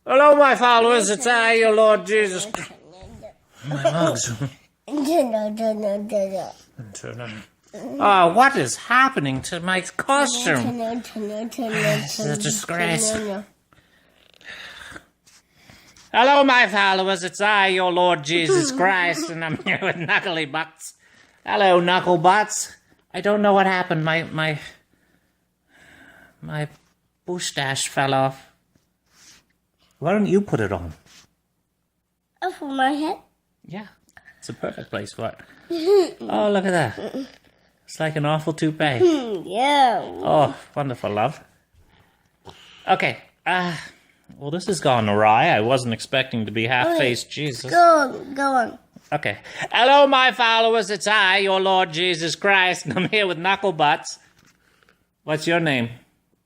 Hello, my followers. It's I, your Lord Jesus. My mugs. Oh, what is happening to my costume? It's a disgrace. Hello, my followers. It's I, your Lord Jesus Christ, and I'm here with Knuckly Butts. Hello, Knuckle Butts. I don't know what happened. My moustache fell off. Why don't you put it on? Oh, for my head? Yeah, it's a perfect place for it. Oh, look at that. It's like an awful toupee. Yeah. Oh, wonderful, love. Okay, well, this has gone awry. I wasn't expecting to be half-faced Jesus. Go on. Okay. Hello, my followers. It's I, your Lord Jesus Christ, and I'm here with Knuckle Butts. What's your name?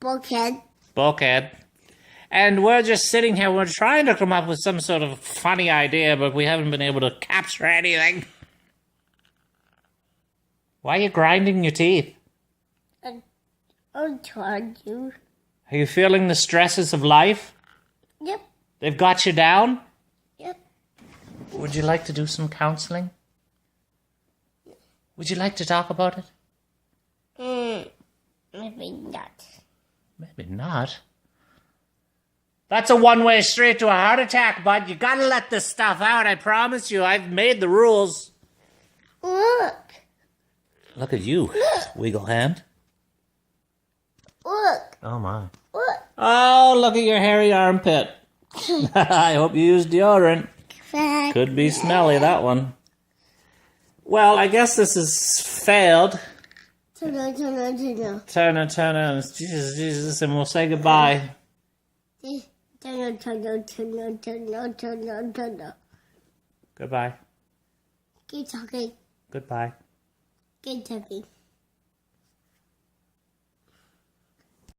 Bulkhead. Bulkhead. And we're just sitting here. We're trying to come up with some sort of funny idea, but we haven't been able to capture anything. Why are you grinding your teeth? I'm trying to. Are you feeling the stresses of life? Yep. They've got you down? Yep. Would you like to do some counseling? Would you like to talk about it? Maybe not. Maybe not. That's a one-way street to a heart attack, bud. You gotta let this stuff out, I promise you. I've made the rules. Look. Look at you, wiggle hand. Look. Oh, my. Look. Oh, look at your hairy armpit. I hope you used deodorant. Fact. Could be smelly, that one. Well, I guess this has failed. Turn. Turner. Jesus, and we'll say goodbye. Turn. Goodbye. Keep talking. Goodbye. Keep talking.